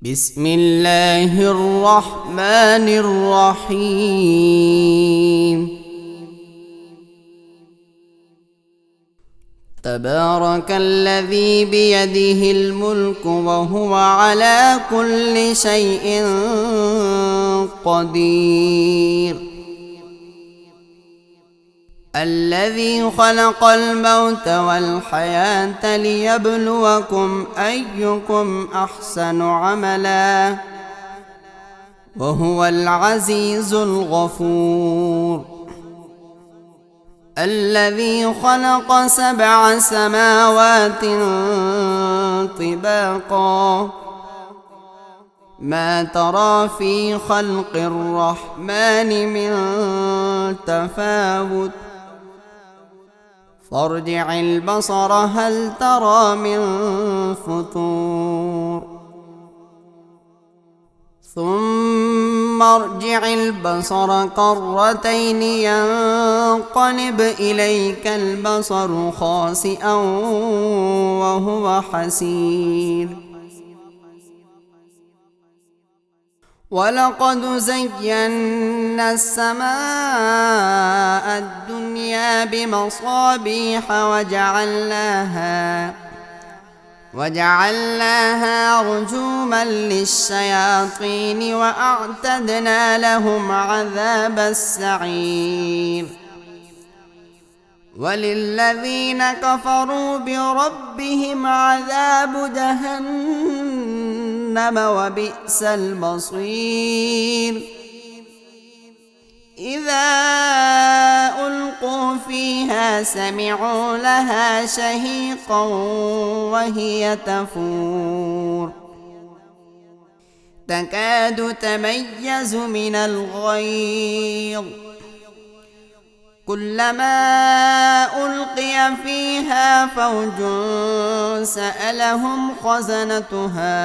بسم الله الرحمن الرحيم. تبارك الذي بيده الملك وهو على كل شيء قدير. الذي خلق الموت والحياة ليبلوكم أيكم أحسن عملا وهو العزيز الغفور. الذي خلق 7 سماوات طباقا ما ترى في خلق الرحمن من تفاوت فارجع البصر هل ترى من فطور ثم ارجع البصر كرتين ينقلب إليك البصر خاسئا وهو حسير. ولقد زينا السماء الدنيا بمصابيح وجعلناها رجوما للشياطين وأعتدنا لهم عذاب السعير. وللذين كفروا بربهم عذاب جهنم وبئس المصير. إذا ألقوا فيها سمعوا لها شهيقا وهي تفور تكاد تميز من الغيظ كلما ألقي فيها فوج سألهم خزنتها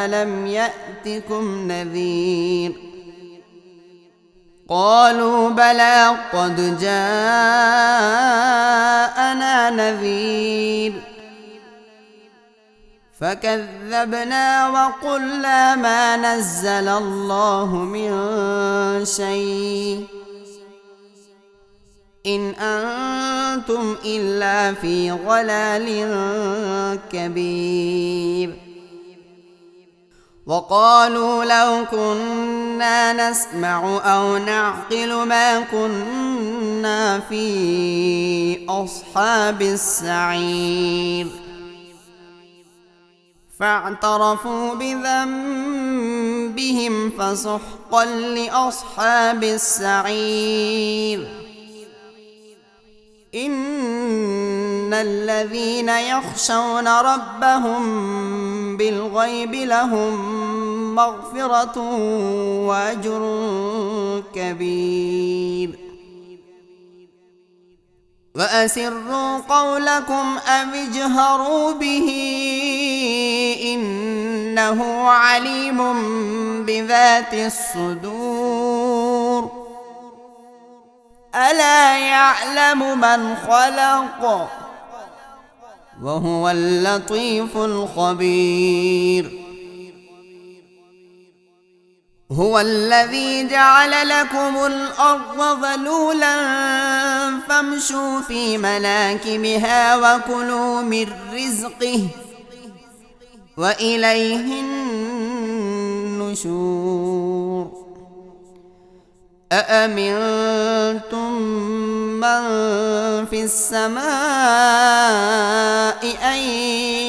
ألم يأتكم نذير قالوا بلى قد جاءنا نذير فكذبنا وقلنا ما نزل الله من شيء إن أنتم إلا في ضلال كبير. وقالوا لو كنا نسمع أو نعقل ما كنا في أصحاب السعير فاعترفوا بذنبهم فسحقا لأصحاب السعير. إن الذين يخشون ربهم بالغيب لهم مغفرة وأجر كبير. وأسروا قولكم أو اجهروا به إنه عليم بذات الصدور. ألا يعلم من خلق وهو اللطيف الخبير. هو الذي جعل لكم الأرض ذلولا فامشوا في مناكبها وكلوا من رزقه وإليه النشور. أأمنتم من في السماء أن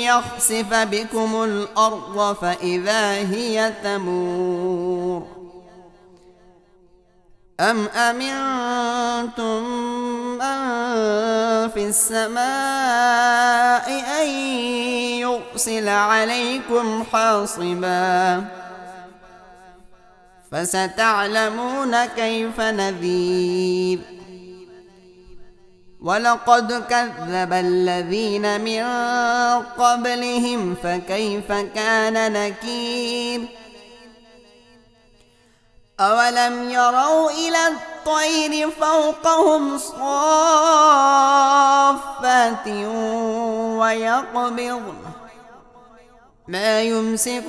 يخسف بكم الأرض فإذا هي تمور أم أمنتم من في السماء أن يرسل عليكم حاصبا فستعلمون كيف نذير. ولقد كذب الذين من قبلهم فكيف كان نكير. أولم يروا إلى الطير فوقهم صافات ويقبضن ما يمسكهن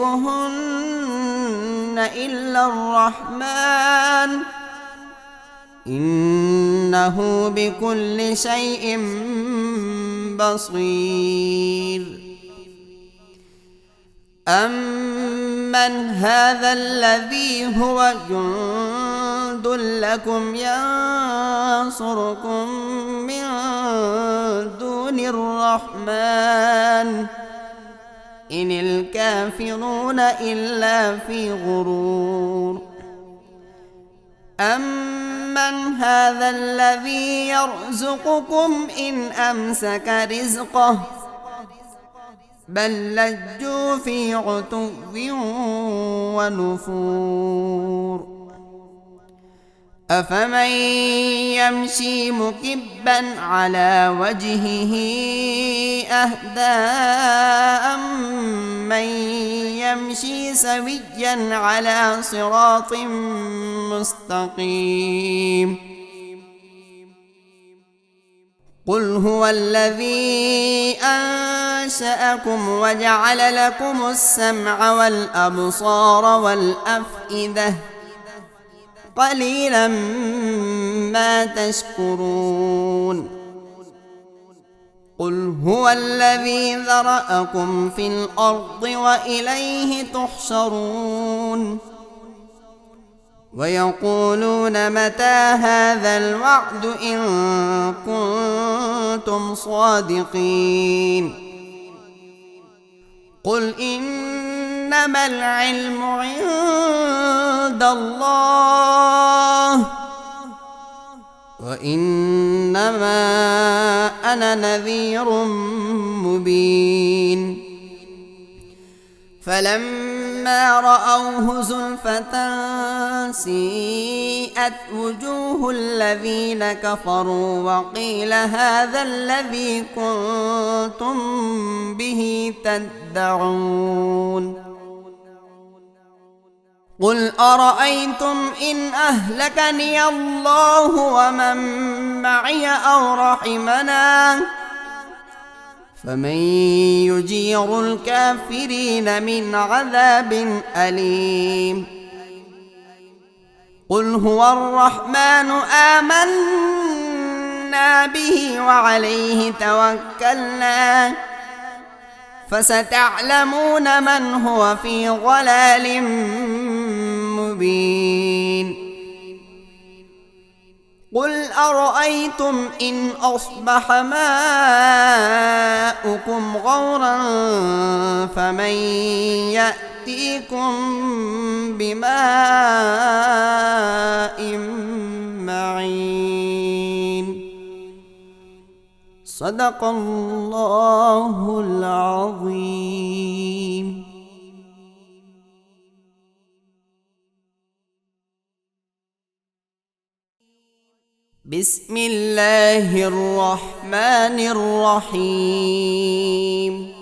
إلا الرحمن إنه بكل شيء بصير. أمن هذا الذي هو جند لكم ينصركم من دون الرحمن إن الكافرون إلا في غرور. أمن هذا الذي يرزقكم إن أمسك رزقه بل لجوا في عتو ونفور. أفمن يمشي مكبا على وجهه أهدى أمن يمشي سويا على صراط مستقيم. قل هو الذي أنشأكم وجعل لكم السمع والأبصار والأفئدة قليلا ما تشكرون. قل هو الذي ذرأكم في الأرض وإليه تحشرون. ويقولون متى هذا الوعد إن كنتم صادقين. قل إنما العلم عند الله وإنما أنا نذير مبين. فلما رأوه زلفة سيئت وجوه الذين كفروا وقيل هذا الذي كنتم به تدعون. قل أرأيتم إن أهلكني الله ومن معي أو رحمنا فمن يجير الكافرين من عذاب أليم. قل هو الرحمن آمنا به وعليه توكلنا فستعلمون من هو في ضلال مبين. قل أرأيتم إن أصبح ماؤكم غورا فمن يأتيكم بماء معين. صدق الله العظيم. بسم الله الرحمن الرحيم.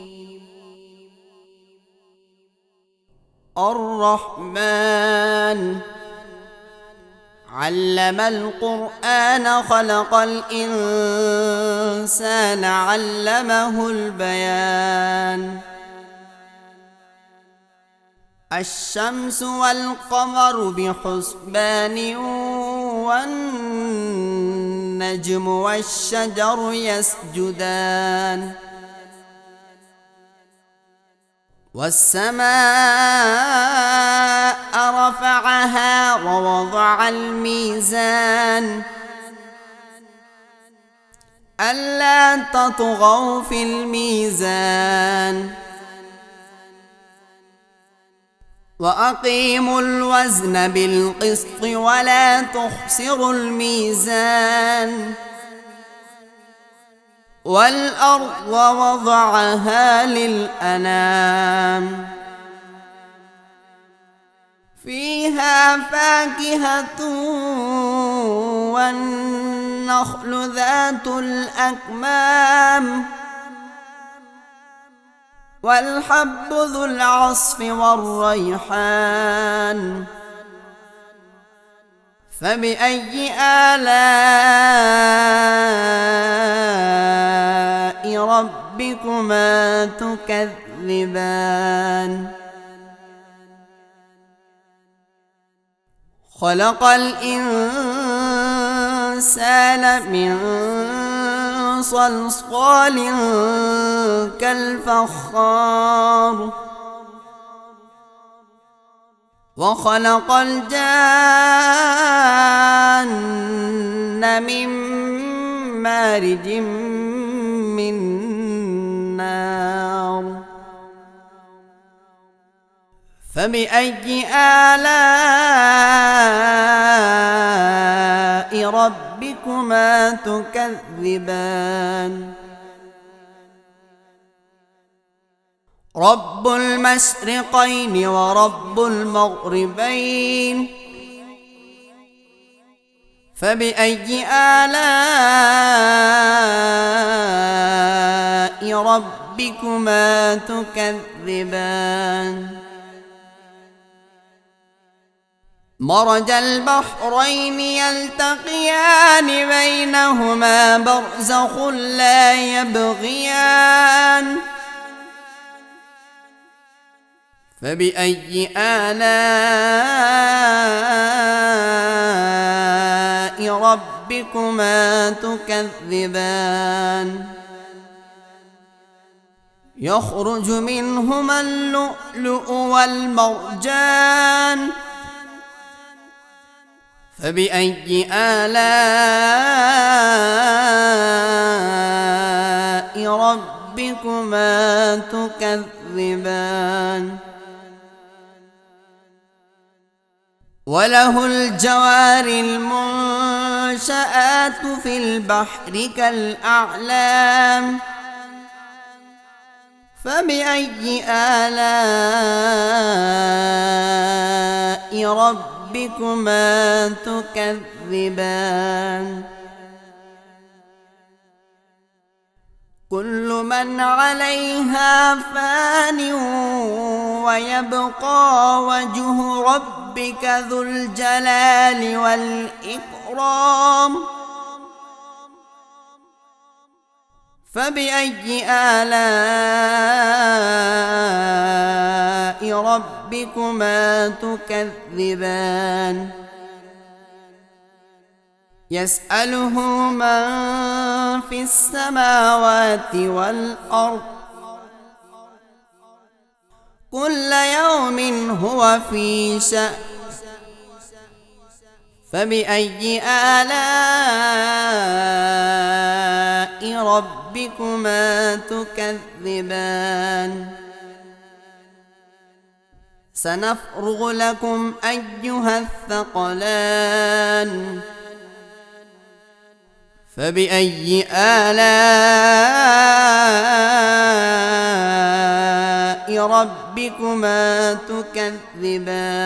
الرحمن علم القرآن خلق الإنسان علمه البيان. الشمس والقمر بحسبان والنجم والشجر يسجدان. والسماء رفعها ووضع الميزان ألا تطغوا في الميزان وأقيموا الوزن بالقسط ولا تخسروا الميزان. والأرض وضعها للأنام فيها فاكهة والنخل ذات الأكمام والحب ذو العصف والريحان. فبأي آلاء ربكما تكذبان. تكذبان خلق الإنسان من صلصال كالفخار وخلق الجان من مارج من نار فبأي آلاء ربكما تكذبان رب المشرقين ورب المغربين فبأي آلاء ربكما تكذبان مرج البحرين يلتقيان بينهما برزخ لا يبغيان فبأي آلاء ربكما تكذبان يخرج منهما اللؤلؤ والمرجان فبأي آلاء ربكما تكذبان وله الجوار المنشآت في البحر كالأعلام فبأي آلاء ربكما تكذبان كل من عليها فان ويبقى وجه ربك ذو الجلال والإكرام فبأي آلاء ربكما تكذبان يسأله من في السماوات والأرض كل يوم هو في شأن فبأي آلاء ربكما تكذبان سنفرغ لكم أيها الثقلان فبأي آلاء ربكما تكذبان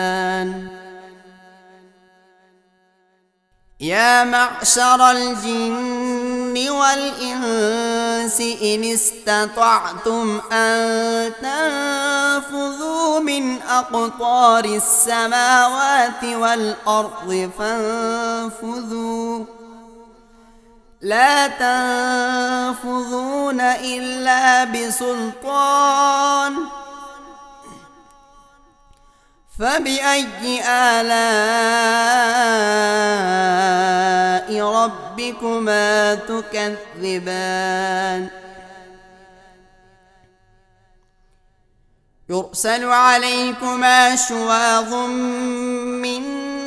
يا معشر الجن والإنس إن استطعتم أن تنفذوا من أقطار السماوات والأرض فانفذوا لا تنفذون إلا بسلطان فبأي آلاء ربكما تكذبان يرسل عليكما شواظ من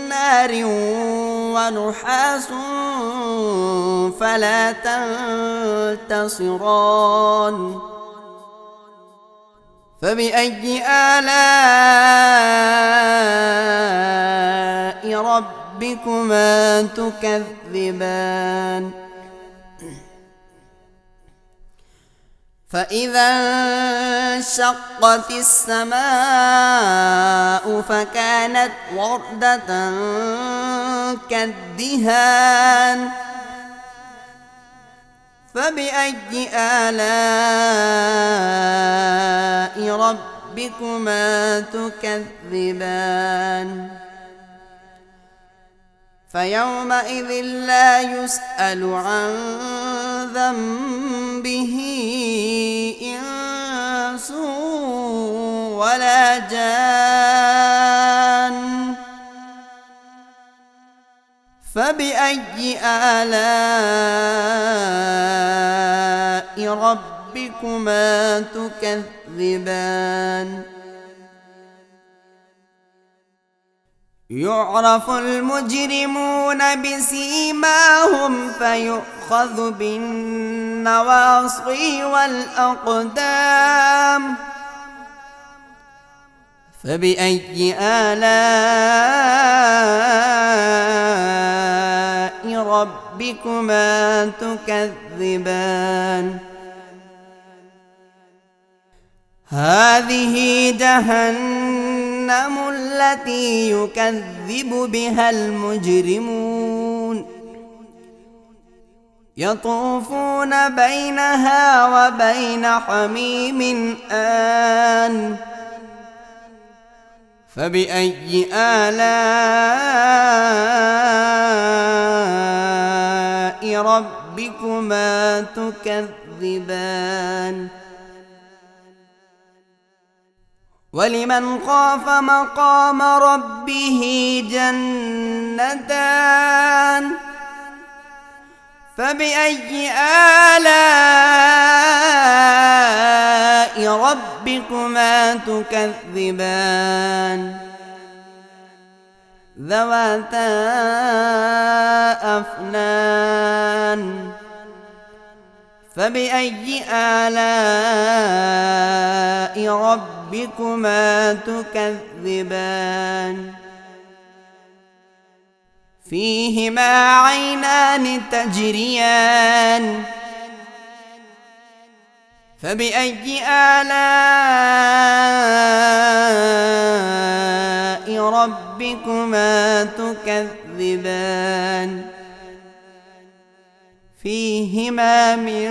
نار ونحاس فلا تنتصران فبأي آلاء ربكما تكذبان فإذا انشقت السماء فكانت وردة كالدهان فبأي آلاء ربكما تكذبان فيومئذ لا يسأل عن ذنبه إنس إنس ولا جان فبأي آلاء ربكما تكذبان يعرف المجرمون بسيماهم فيؤخذ بالنواصي والأقدام فبأي آلاء ربكما تكذبان هذه جهنم التي يكذب بها المجرمون يطوفون بينها وبين حميم آن فبأي آلاء ربكما تكذبان ولمن خاف مقام ربه جنتان فبأي آلاء ربكما تكذبان ذواتا أفنان فبأي آلاء ربكما تكذبان فيهما عينان تجريان فبأي آلاء ربكما تكذبان فيهما من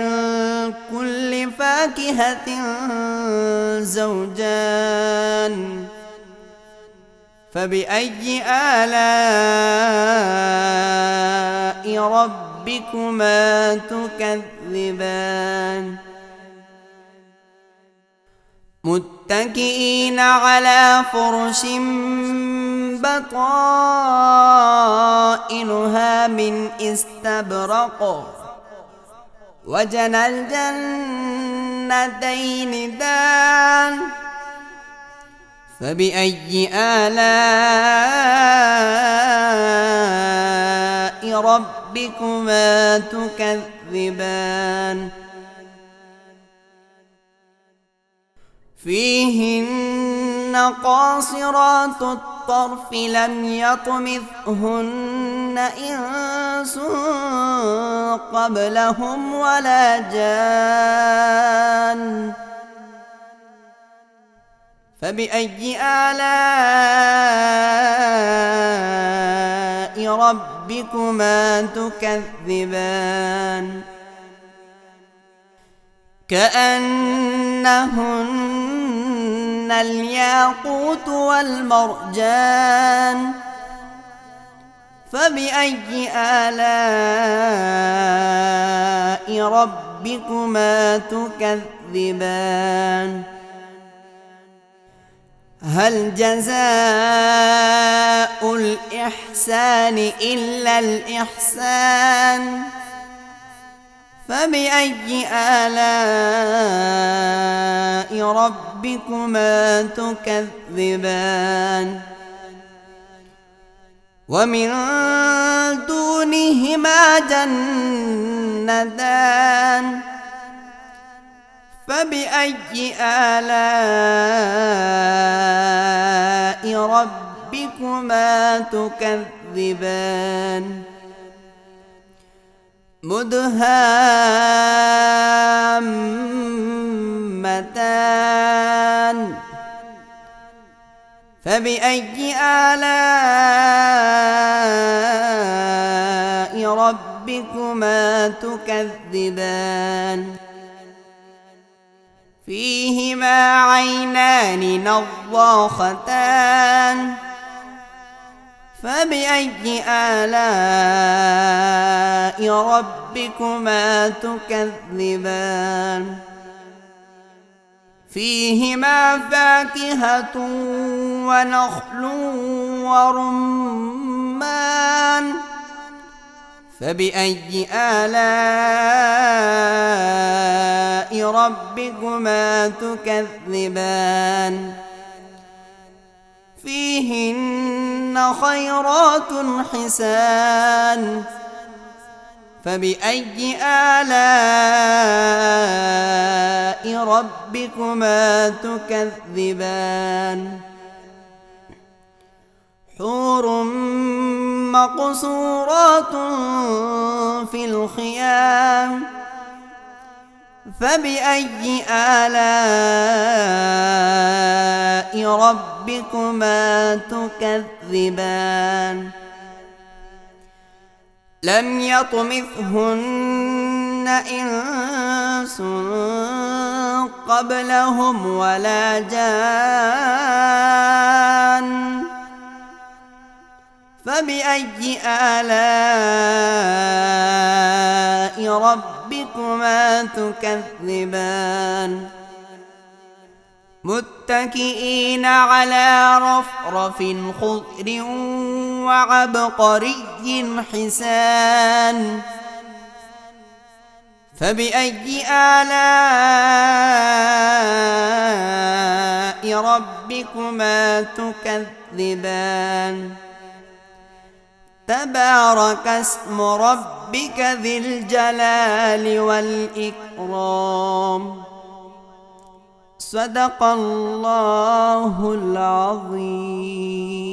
كل فاكهة زوجان فبأي آلاء ربكما تكذبان متكئين على فرش بطائنها من استبرق وجنى الجنتين دان فبأي آلاء ربكما تكذبان فيهن قاصرات الطرف لم يطمثهن إنس قبلهم ولا جان فبأي آلاء ربكما تكذبان كأنهن الياقوت والمرجان فبأي آلاء ربكما تكذبان هل جزاء الإحسان إلا الإحسان فبأي آلاء ربكما تكذبان ومن دونهما جنتان فبأي آلاء ربكما تكذبان مدهامتان فبأي آلاء ربكما تكذبان فيهما عينان نضاختان فبأي آلاء ربكما تكذبان فيهما فاكهة ونخل ورمان فبأي آلاء ربكما تكذبان فيهن خيرات حسان فبأي آلاء ربكما تكذبان حور مقصورات في الخيام فبأي آلاء ربكما تكذبان لم يطمثهن إنس قبلهم ولا جان فبأي آلاء ربكما تكذبان متكئين على رفرف خضر وعبقري حسان فبأي آلاء ربكما تكذبان تبارك اسم ربك ذي الجلال والإكرام صدق الله العظيم.